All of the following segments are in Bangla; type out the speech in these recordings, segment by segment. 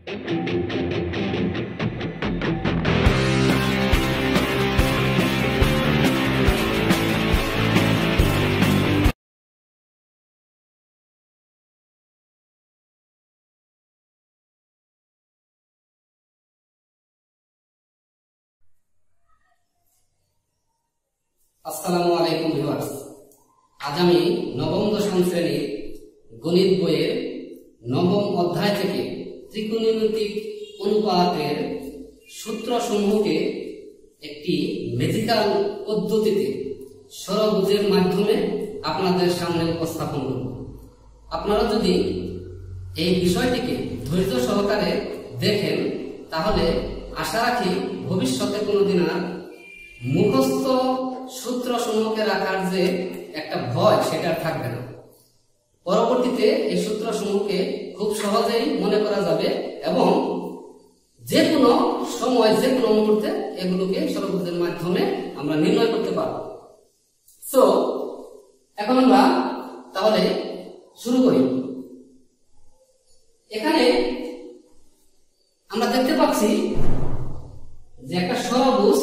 আসসালামু আলাইকুম ভিউয়ার্স, আজ আমি নবম দশম শ্রেণীর গণিত বইয়ের নবম অধ্যায় থেকে ত্রিকোণমিতিক অনুপাতের সূত্রসমূহকে একটি ম্যাজিক্যাল পদ্ধতিতে ষড়ভুজের মাধ্যমে আপনাদের সামনে উপস্থাপন করব। আপনারা যদি এই বিষয়টিকে ধৈর্য সহকারে দেখেন তাহলে আশা রাখি ভবিষ্যতে কোনোদিন আর মুখস্থ সূত্র সমূহকে রাখার যে একটা ভয় সেটা থাকবে না। পরবর্তীতে এই সূত্র সমূহকে খুব সহজেই মনে করা যাবে এবং যে কোনো সময় যে কোনো মুহূর্তে এগুলোকে ষড়ভুজের মাধ্যমে আমরা নির্ণয় করতে পারব। সো এখন আমরা তাহলে শুরু করি। এখানে আমরা দেখতে পাচ্ছি যে একটা ষড়ভুজ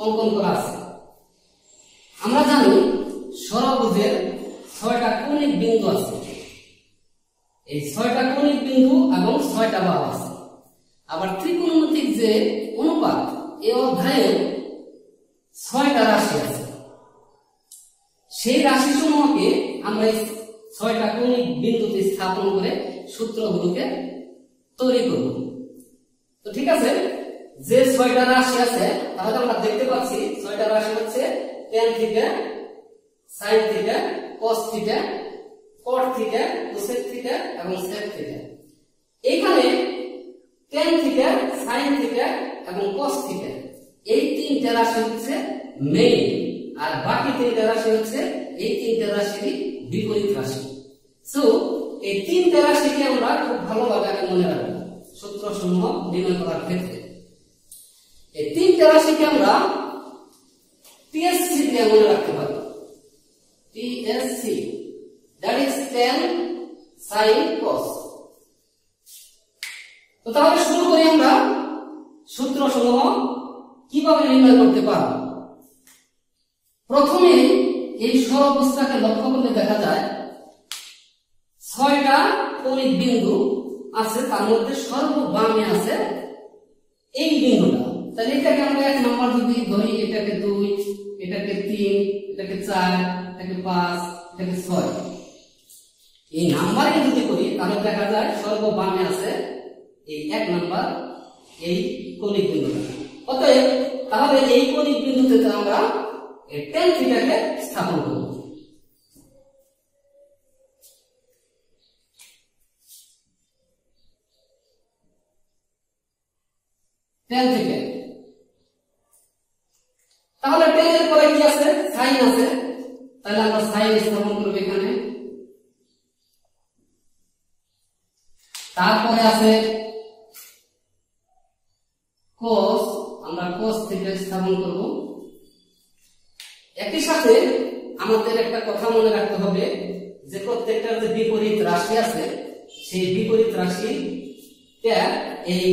অঙ্কন করা আছে। আমরা জানি ষড়ভুজের 6টা কৌণিক বিন্দু আছে। এই 6টা কৌণিক বিন্দু এবং 6টা বাহু আছে। আবার ত্রিকোণমিতিক যে অনুপাত এই অধ্যায়ে 6টা রাশি আছে। সেই রাশিসমূহকে আমরা এই 6টা কৌণিক বিন্দুতে স্থাপন করে সূত্রগুলোকে তৈরি করব। তো ঠিক আছে, যে 6টা রাশি আছে তাহলে আমরা দেখতে পাচ্ছি 6টা রাশি হচ্ছে tan theta, sin theta, cos theta, cot theta, cosec theta এবং sec থিটা। এখানে tan থিটা, sin থিটা এবং cos থিটা এই তিনটা রাশি হচ্ছে মেইন, আর বাকি তিনটা রাশি হচ্ছে এই তিনটা রাশিরই বিপরীত রাশি। সো এই তিনটা রাশিকে আমরা খুব ভালোভাবে আগে মনে রাখবো সূত্রসমূহ নির্ণয় করার ক্ষেত্রে। এই তিনটা রাশিকে আমরা TSC দিয়ে মনে রাখতে পারি। TSC, that is tan, sin, cos। তো তাহলে শুরু করি আমরা সূত্রসমূহ কিভাবে নির্ণয় করতে পারব। প্রথমে এই ষড়ভুজটাকে লক্ষ্য করলে দেখা যায় 6টা কৌণিক বিন্দু আছে, তার মধ্যে সর্ববামে আছে এই বিন্দুটা। তাহলে এটাকে আমরা 1 নম্বর যদি ধরি, এটাকে 2, এটাকে 3, এটাকে 4, এটাকে 5, এটাকে 6। এই নাম্বারিং যদি করি তাহলে দেখা যায় সর্ববামে আছে এই 1 নম্বর এই কৌণিক বিন্দুটা। অতএব তাহলে এই কৌণিক বিন্দুতে আমরা এই tan থিটাকে স্থাপন করব। tan থিটা, তাহলে tan এর পরে কি আছে? sin আছে, তাহলে আমরা sin স্থাপন করব এখানে। তারপরে আছে cos, আমরা cos থিটা স্থাপন করব। একই সাথে আমাদের একটা কথা মনে রাখতে হবে যে প্রত্যেকটার যে বিপরীত রাশি আছে সেই বিপরীত রাশিটা এই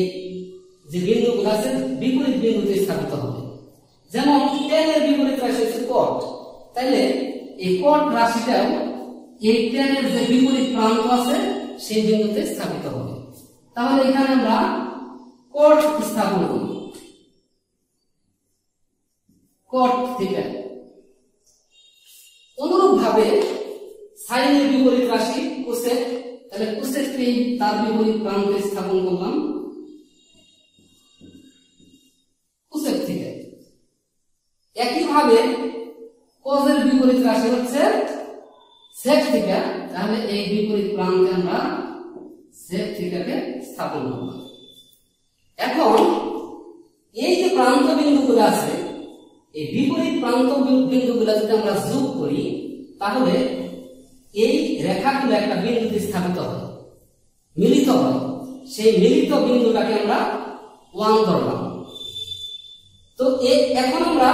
যে বিন্দুগুলো আছে বিপরীত বিন্দুতে স্থাপিত হবে। যেমন tan এর বিপরীত রাশি হচ্ছে cot, তাহলে এই cot রাশিটাও এই tan এর যে বিপরীত প্রান্ত আছে সেই বিন্দুতে স্থাপিত হবে। তাহলে এখানে আমরা cot স্থাপন করব, cot থিটা। অনুরূপভাবে sin এর বিপরীত রাশি cosec, তাহলে cosec কে তার বিপরীত প্রান্তে স্থাপন করলাম, cosec থিটা। একইভাবে cos এর বিপরীত রাশি হচ্ছে sec থিটা, তাহলে এই বিপরীত প্রান্তে আমরা sec থিটাকে স্থাপন করব। এখন এই যে প্রান্ত বিন্দুগুলো আছে এই বিপরীত প্রান্ত বিন্দুগুলো যদি আমরা যোগ করি তাহলে এই রেখাগুলো একটা বিন্দুতে স্থাপিত হয়, মিলিত হয়। সেই মিলিত বিন্দুটাকে আমরা 1 ধরলাম। তো এখন আমরা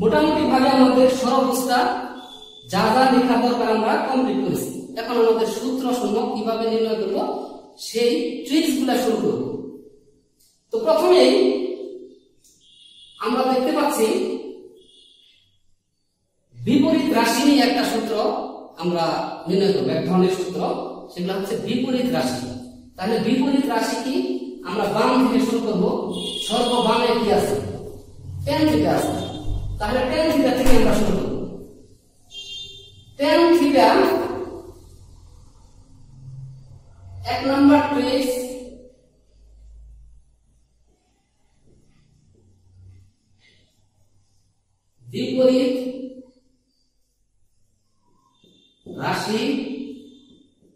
মোটামুটি ভাবে আমাদের ষড়ভুজটা যা যা লেখা দরকার আমরা কমপ্লিট করেছি। এখন আমাদের সূত্র সমূহ কিভাবে নির্ণয় করব সেই ট্রিক্স গুলা শুরু করব। তো প্রথমেই আমরা দেখতে পাচ্ছি বিপরীত রাশি নিয়ে একটা সূত্র আমরা নির্ণয় করব, এক ধরনের সূত্র, সেগুলো হচ্ছে বিপরীত রাশি। তাহলে বিপরীত রাশি কি? আমরা বাম থেকে শুরু করব। সর্ববামে কি আছে? tan থিটা আছে। তাহলে tan থিটা থেকে আমরা শুরু করব। tan থিটা এক নাম্বার ট্রিক্স বিপরীত রাশি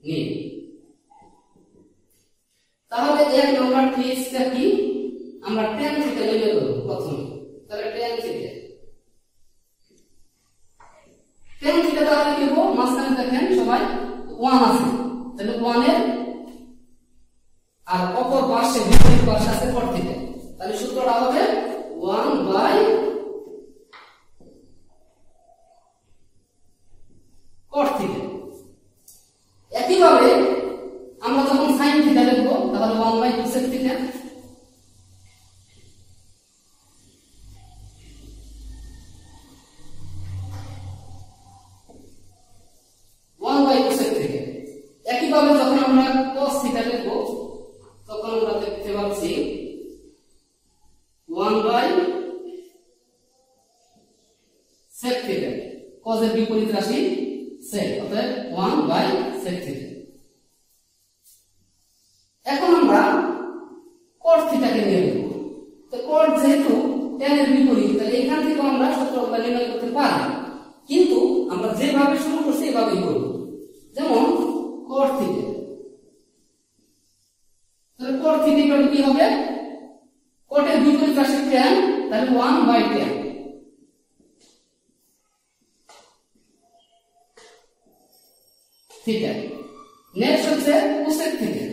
নিয়ে। তাহলে এক নম্বর ট্রিক্সটা কি? আমরা tan থিটা নির্ণয় করব প্রথমে। তাহলে tan থিটা তাহলে কি হবে? মাঝখানে দেখেন সবাই 1 আছে, তাহলে 1 এর আর অপর পাশে বিপরীত পাশে আছে cot থিটা। তাহলে সূত্রটা হবে 1/cot থিটা। একইভাবে আমরা যখন sin থিটা লিখব তাহলে 1/cosec থিটা। একইভাবে যখন আমরা cos থিটা লিখব তখন আমরা দেখতে পাচ্ছি 1/sec থিটা। cos এর বিপরীত রাশি sec, অর্থাৎ 1/sec থিটা। এখন আমরা cot থিটাকে নিয়ে নেব। তো cot যেহেতু tan এর বিপরীত, তাহলে এখান থেকে আমরা সূত্রটা নির্ণয় করতে পারি, কিন্তু আমরা যেভাবে শুরু করছি এভাবেই করব। যেমন cot থিটা, তাহলে cot থিটা কি হবে? cot এর বিপরীত রাশি tan, তাহলে 1/tan। থিটা। নেক্সট হচ্ছে cosec থিটা।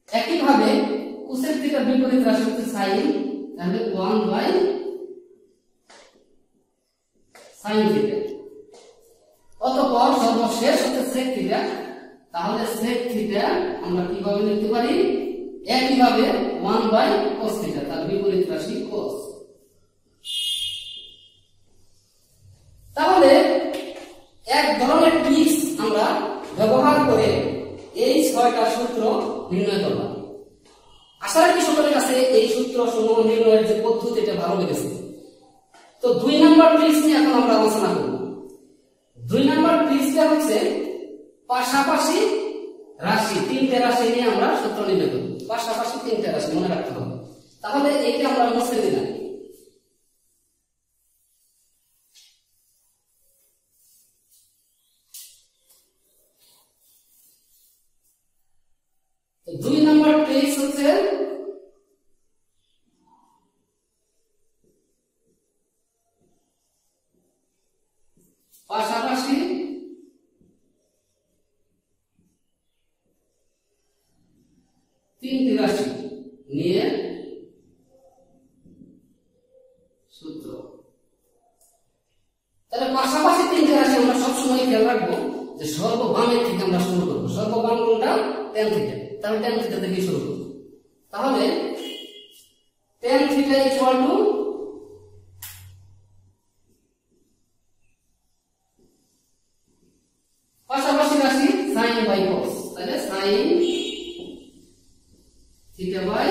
একইভাবে cosec থিটার বিপরীত রাশি হচ্ছে sin, তাহলে 1/sin থিটা। অতঃপর সর্বশেষ হচ্ছে sec থিটা। তাহলে sec থিটা আমরা কিভাবে লিখতে পারি? একইভাবে 1/cos থিটা, তার বিপরীত রাশি cos। তাহলে এক ধরনের ট্রিক্স আমরা ব্যবহার করে এই 6টা সূত্র নির্ণয় করলাম। আশা রাখি সকলের কাছে এই সূত্র সমূহ নির্ণয়ের যে পদ্ধতি এটা ভালো লেগেছে। তো 2 নাম্বার ট্রিক্স নিয়ে এখন আমরা আলোচনা করব। 2 নাম্বার ট্রিক্সটা হচ্ছে পাশাপাশি রাশি, 3টে রাশি নিয়ে আমরা সূত্র নির্ণয় করব। পাশাপাশি 3টে রাশি মনে রাখতে হবে। তাহলে এইটা আমরা মুছে দিলাম। 2 নাম্বার ট্রিক্স হচ্ছে পাশাপাশি তিনটি রাশি নিয়ে সূত্র। তাহলে পাশাপাশি তিনটি রাশি আমরা সবসময় খেয়াল রাখবো যে সর্ববামের থেকে আমরা শুরু করবো। সর্ববাম কোনটা? tan theta. তাহলে tan থিটা থেকে শুরু করব। তাহলে tan থিটা ইকুয়াল টু পাশাপাশি রাশি sin বাই cos, তাহলে sin theta by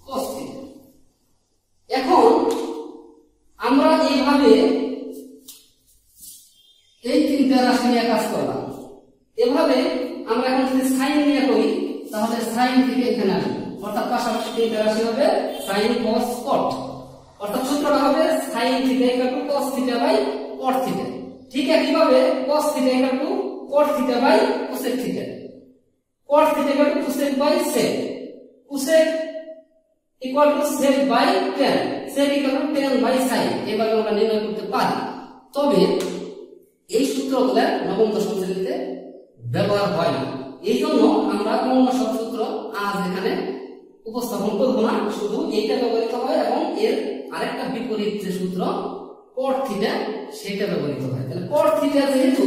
cos theta. এখন আমরা এইভাবে এই 3টে রাশি নিয়ে কাজ করলাম। এভাবে আমরা এখন যদি sin নিয়ে করি তাহলে sin থেকে এখানে আসবে, অর্থাৎ পাশাপাশি 3টে রাশি হবে sin cos cot, অর্থাৎ সূত্রটা হবে sin theta equal to cos theta by cot theta. ঠিক একইভাবে cos theta equal to cot theta by cosec theta, cot theta equal to cosec by sec, cosec equal to sec by tan, sec equal to tan by sin। এভাবে আমরা নির্ণয় করতে পারি। তবে এই সূত্রগুলো নবম দশম শ্রেণীতে ব্যবহার হয় না, এই জন্য আমরা অন্য সব সূত্র আজ এখানে উপস্থাপন করব না, শুধু এইটা ব্যবহৃত হয় এবং এর আরেকটা বিপরীত যে সূত্র cot থিটা সেটা ব্যবহৃত হয়। তাহলে cot থিটা যেহেতু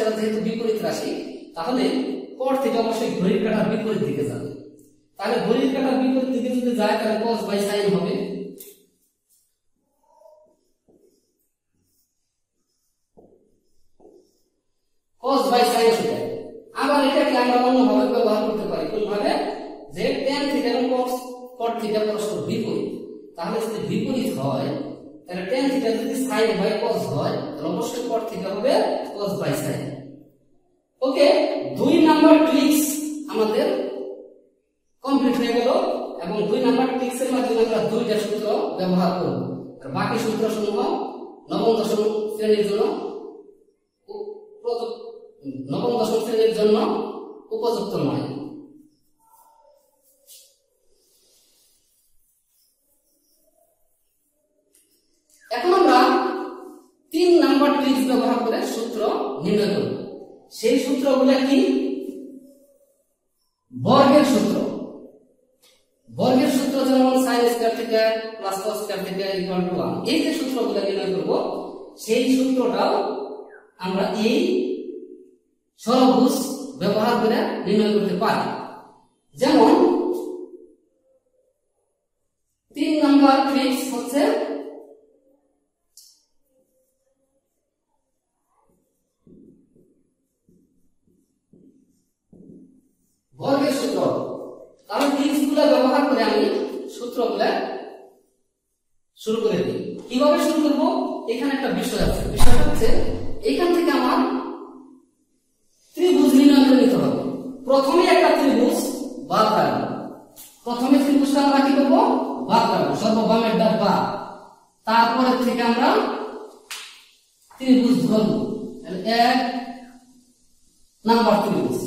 স্কয়ার যেহেতু বিপরীত রাশি, তাহলে cot থিটা অবশ্যই ঘড়ির কাঁটার বিপরীত দিকে যাবে। তাহলে ঘড়ির কাঁটার বিপরীত দিকে যদি যায় তাহলে cos বাই sin হবে। cos by sin theta. আবার এটাকে আমরা অন্যভাবে ব্যবহার করতে পারি, কোনভাবে? যে tan থিটা এবং cot থিটা পরস্পর বিপরীত, তাহলে যদি বিপরীত হয় তাহলে tan থিটা যদি sin বাই cos হয় তাহলে অবশ্যই cot থিটা হবে cos by sin। Okay, 2 number tricks আমাদের কমপ্লিট হয়ে গেল এবং 2 নাম্বার ট্রিক্স এর মাধ্যমে আমরা দুইটা সূত্র ব্যবহার করব। আর বাকি সূত্রসমূহ নবম দশম শ্রেণীর জন্য উপযুক্ত নয়। এখন আমরা 3 নাম্বার ট্রিক্স ব্যবহার করে সূত্র নির্ণয় করব। সেই সূত্রগুলো কি? বর্গের সূত্র। বর্গের সূত্র যেমন sin square theta plus cos square theta equal to 1, এই যে সূত্রগুলো নির্ণয় করব সেই সূত্রটাও আমরা এই ষড়ভুজ ব্যবহার করে নির্ণয় করতে পারি। যেমন 3 নাম্বার ট্রিক্স হচ্ছে বর্গের সূত্র। কারণ ট্রিক্সগুলো ব্যবহার করে আমি সূত্রগুলো শুরু করে দিই। কিভাবে শুরু করব? এখানে একটা বিষয় আছে। বিষয়টা হচ্ছে এইখান থেকে আমার ত্রিভুজ নির্ণয় করে নিতে হবে। প্রথমে একটা ত্রিভুজ বাদ রাখবো। প্রথমে ত্রিভুজটা আমরা কি করব? বাদ রাখবো, সর্ববামের ডান বাদ। তারপরে থেকে আমরা ত্রিভুজ ধরবো। 1 নাম্বার ত্রিভুজ।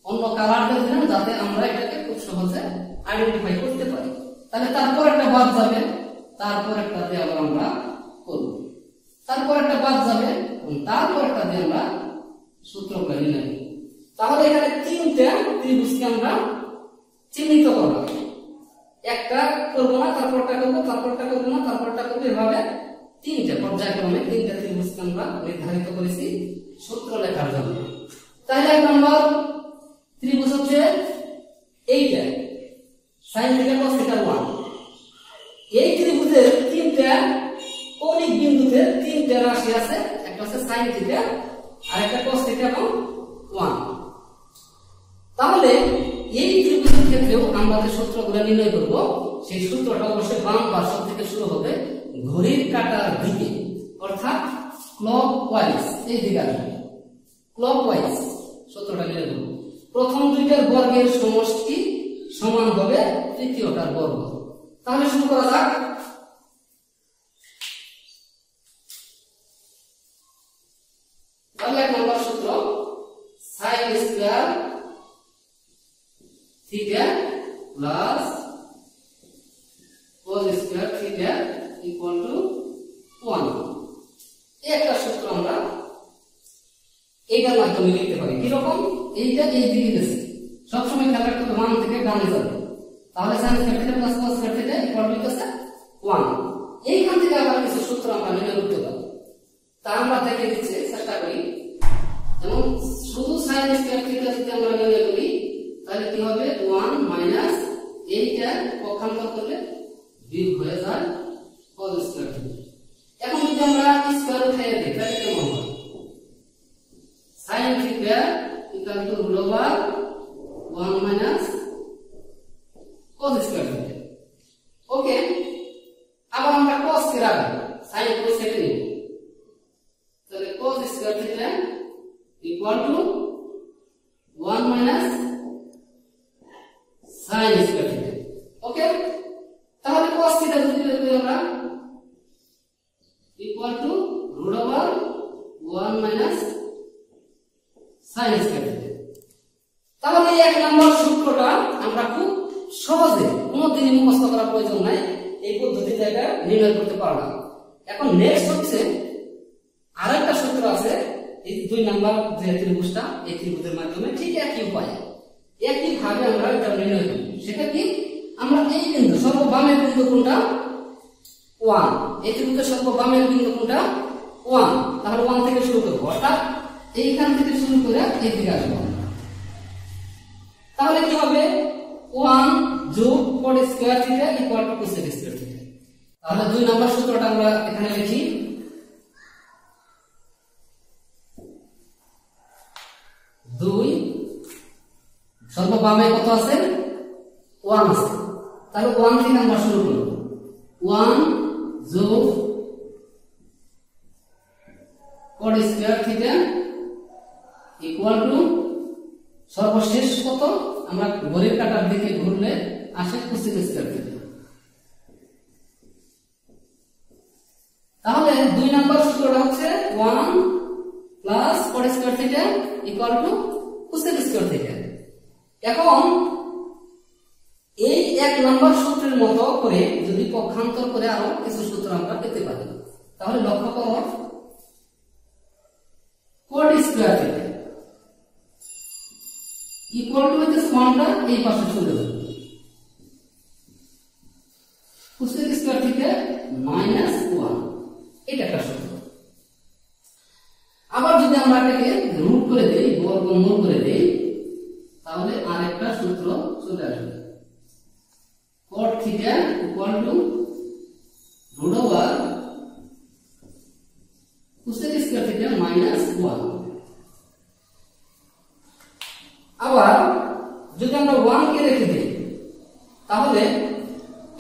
অন্য কালার দিয়ে দিলাম যাতে আমরা এটাকে খুব সহজে আইডেন্টিফাই করতে পারি। তাহলে তারপর একটা বাদ যাবে, তারপর একটা দিয়ে আবার আমরা করব, তারপর একটা বাদ যাবে এবং তারপর একটা দিয়ে আমরা সূত্রটা নির্ণয় করব। তাহলে এখানে 3টা ত্রিভুজকে আমরা চিহ্নিত করব। একটা করব না, তারপরটা করব, তারপরটা করব না, তারপরটা করব, এভাবে 3টা পর্যায়ক্রমে 3টা ত্রিভুজকে আমরা নির্ধারিত করেছি সূত্র লেখার জন্য। তাহলে 1 নম্বর ত্রিভুজ হচ্ছে এইটা, sin থিটা cos থিটা 1। এই ত্রিভুজের 3টা কৌণিক বিন্দুতে 3টা রাশি আছে, একটা হচ্ছে sin থিটা, আর একটা cos থিটা এবং 1। তাহলে এই ত্রিভুজের ক্ষেত্রেও আমরা যে সূত্রগুলো নির্ণয় করব সেই সূত্রটা অবশ্যই বাম পার্শ্ব থেকে শুরু হবে ঘড়ির কাঁটার দিকে, অর্থাৎ ক্লকওয়াইজ। এই দিকে আসবে ক্লকওয়াইজ সূত্রটা নির্ণয় করব। প্রথম দুইটার বর্গের সমষ্টি সমান হবে তৃতীয়টার বর্গ। তাহলে শুরু করা যাক। তাহলে 1 নম্বর সূত্র sin square theta plus cos square theta equal to 1। এই একটা সূত্র আমরা এইটার মাধ্যমে লিখতে পারি। কি রকম? এইটা এই দিকে গেছে, সব সময় খেয়াল রাখতে হবে বাম থেকে ডানে যাবে। তাহলে sin square theta plus cos square theta equal to 1। এইখান থেকে আবার কিছু সূত্র আমরা নির্ণয় করতে পারি। তা আমরা দেখে দিচ্ছি, চেষ্টা করি। যেমন শুধু sin স্কয়ার থিটা যদি আমরা নির্ণয় করি তাহলে কি হবে? 1 মাইনাস এইটা পক্ষান্তর করলে বিয়োগ হয়ে যায় cos স্কয়ার থিটা। এখন যদি আমরা স্কয়ার উঠিয়ে দিই তাহলে কেমন হয়? sin theta equal to root over 1 minus cos square theta. Okay, আবার আমরা cos কে রাখবো, sin cos কে নিব। তাহলে cos square theta equal to 1 minus sin square theta. Okay, তাহলে cos থিটা যদি বের করি আমরা equal to root over 1 minus sin square theta. তাহলে এই 1 নম্বর সূত্রটা আমরা খুব সহজে, কোনোদিনই মুখস্থ করার প্রয়োজন নাই, এই পদ্ধতিতে এটা নির্ণয় করতে পারলাম। এখন নেক্সট হচ্ছে আরেকটা সূত্র আছে, এই 2 নাম্বার যে ত্রিভুজটা, এই ত্রিভুজের মাধ্যমে ঠিক একই উপায়ে একই ভাবে আমরা এটা নির্ণয় করব। সেটা কি? আমরা এই বিন্দু সর্ববামের বিন্দু কোনটা? 1। এই ত্রিভুজের সর্ববামের বিন্দু কোনটা? 1। তাহলে 1 থেকে শুরু করব, অর্থাৎ এইখান থেকে শুরু করে এই দিকে আসবো। তাহলে কি হবে 1 যোগ cot square theta equal to cosec square theta. তাহলে 2 নম্বর সূত্রটা আমরা এখানে লিখি। 2 সর্ববামে কত আছে 1 আছে, তাহলে 1 থেকে আমরা শুরু করব। 1 যোগ cot square theta equal two সর্বশেষ কত আমরা ঘড়ির কাঁটার দিকে ঘুরলে আসে cosec স্কয়ার থিটা। তাহলে 2 নম্বর সূত্রটা হচ্ছে 1 plus cot square theta equal to cosec square theta. এখন এই 1 নম্বর সূত্রের মতো করে যদি পক্ষান্তর করে আরো কিছু সূত্র আমরা পেতে পারি, তাহলে লক্ষ্য করো cot square theta equal two হইতে সমানটা এই পাশে চলে যাবে cosec স্কয়ার থিটা মাইনাস 1, এটা একটা সূত্র। আবার যদি আমরা এটাকে রুট করে দেই, বর্গমূল করে দেই, তাহলে আরেকটা সূত্র চলে আসবে cot theta equal to root over cosec square theta minus 1। আবার যদি আমরা 1 কে রেখে দিই, তাহলে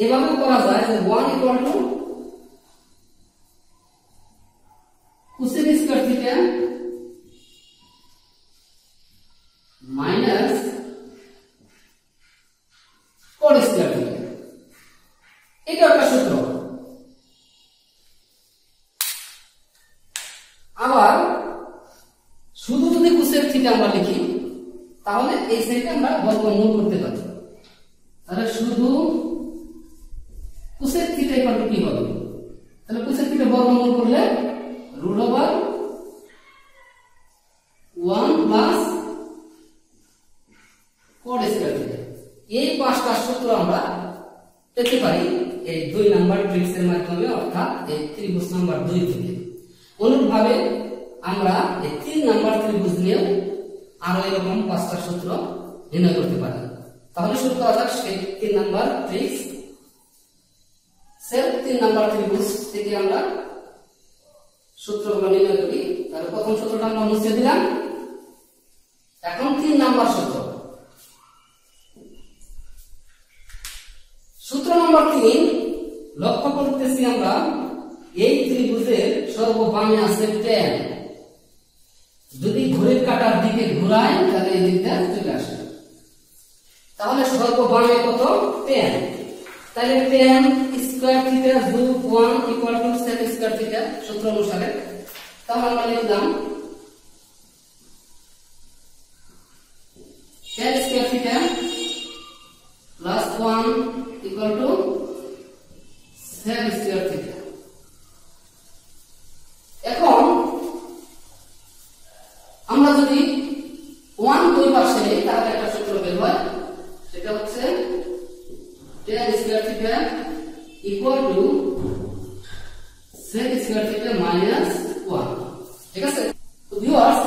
এভাবে করা যায় যে 1 equal to cosec square theta minus cot square theta, এটা একটা সূত্র। আবার শুধু যদি cosec থিটা আমরা লিখি, তাহলে এই সাইডে আমরা বর্গমূল করতে পারি। তাহলে শুধু cosec থিটা ইকুয়াল টু কি হবে, তাহলে cosec থিটা বর্গমূল করলে root over 1 plus cot square theta. এই পাঁচটা সূত্র আমরা পেতে পারি এই 2 নাম্বার ট্রিক্সের মাধ্যমে, অর্থাৎ এই ত্রিভুজ নাম্বার 2 থেকে। অনুরূপভাবে আমরা এই 3 নাম্বার ত্রিভুজ নিয়েও আরো এরকম 5টা সূত্র নির্ণয় করতে পারি। তাহলে শুরু করা যাক সেই 3 নাম্বার ট্রিক্স। সেল 3 নাম্বার ত্রিভুজ থেকে আমরা সূত্রগুলো নির্ণয় করি। তাহলে প্রথম সূত্রটা আমরা মুছে দিলাম। এখন 3 নাম্বার সূত্র। সূত্র নম্বর 3 লক্ষ্য করতেছি আমরা এই ত্রিভুজের সর্ববামে আছে tan। যদি ঘড়ির কাঁটার দিকে ঘুরাই তাহলে এই দিকটা চলে আসে, তাহলে সর্ববামে কত tan। তাহলে tan স্কয়ার থিটা যোগ 1 equal to sec square theta সূত্র অনুসারে। তাহলে আমরা লিখলাম tan square theta plus 1 equal to sec square theta. এখন আমরা যদি 1 দুই পাশে নেই, তাহলে একটা সূত্র বের হয়, সেটা হচ্ছে tan square theta equal to sec square theta minus 1। ঠিক আছে? তো ভিউয়ার্স,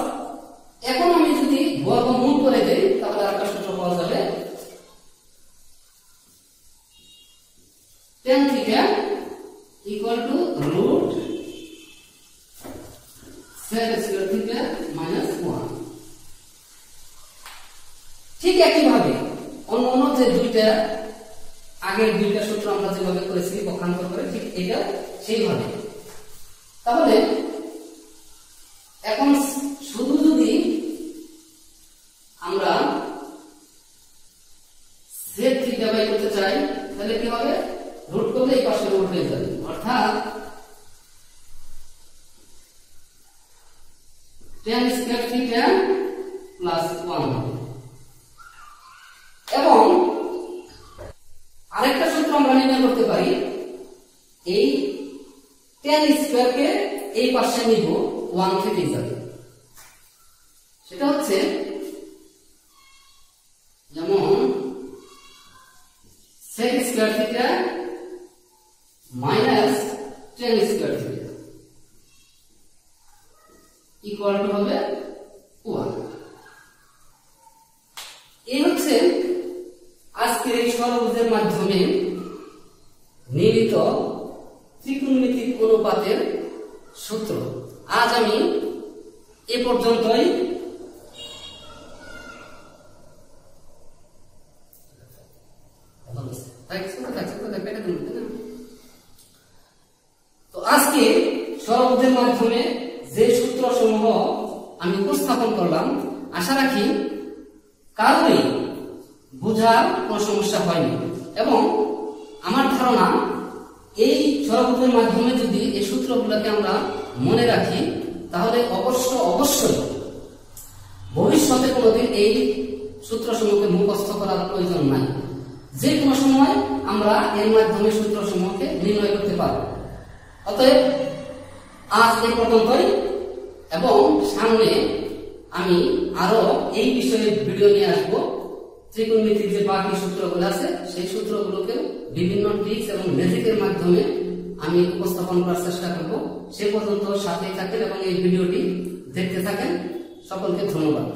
এখন আমি যদি বর্গমূল করে দেই, তাহলে আরেকটা সূত্র পাওয়া যাবে tan theta equal to root sec square theta minus 1। ঠিক একইভাবে অন্য যে দুইটা আগের দুইটা সূত্র আমরা যেভাবে করেছি পক্ষান্তর করে, ঠিক এটা সেইভাবে। তাহলে এখন শুধু যদি আমরা sec থিটা বাই করতে চাই, তাহলে কি হবে, রুট করলে এই পাশে রুট হয়ে যাবে, অর্থাৎ tan স্কয়ার থিটা প্লাস 1 হবে। এবং আরেকটা সূত্র আমরা নির্ণয় করতে পারি, এই tan স্কয়ার কে এই পাশে নিব 1 থেকে যাবে, সেটা হচ্ছে যেমন sec square theta minus tan square theta equal two হবে মাধ্যমে নির্ণীত ত্রিকোণমিতিক অনুপাতের সূত্র। আজ আমি এ পর্যন্তই। তো আজকে সরলবুদ্ধির মাধ্যমে যে সূত্র সমূহ আমি উপস্থাপন করলাম, আশা রাখি কারোই বোঝার কোনো সমস্যা হয়নি, এবং আমার ধারণা এই সরলবুদ্ধির মাধ্যমে যদি এই সূত্রগুলোকে আমরা মনে রাখি তাহলে অবশ্যই ভবিষ্যতে কোনোদিন এই সূত্রসমূহকে মুখস্থ করার প্রয়োজন নাই। যে কোনো সময় আমরা এর মাধ্যমে সূত্রসমূহকে নির্ণয় করতে পারব। অতএব আজ এই পর্যন্তই, এবং সামনে আমি আরো এই বিষয়ে ভিডিও নিয়ে আসবো। ত্রিকোণমিতির যে বাকি সূত্রগুলো আছে সেই সূত্রগুলোকে বিভিন্ন ট্রিক্স এবং ম্যাজিকের মাধ্যমে আমি উপস্থাপন করার চেষ্টা করব। সে পর্যন্ত সাথেই থাকেন এবং এই ভিডিওটি দেখতে থাকেন। সকলকে ধন্যবাদ।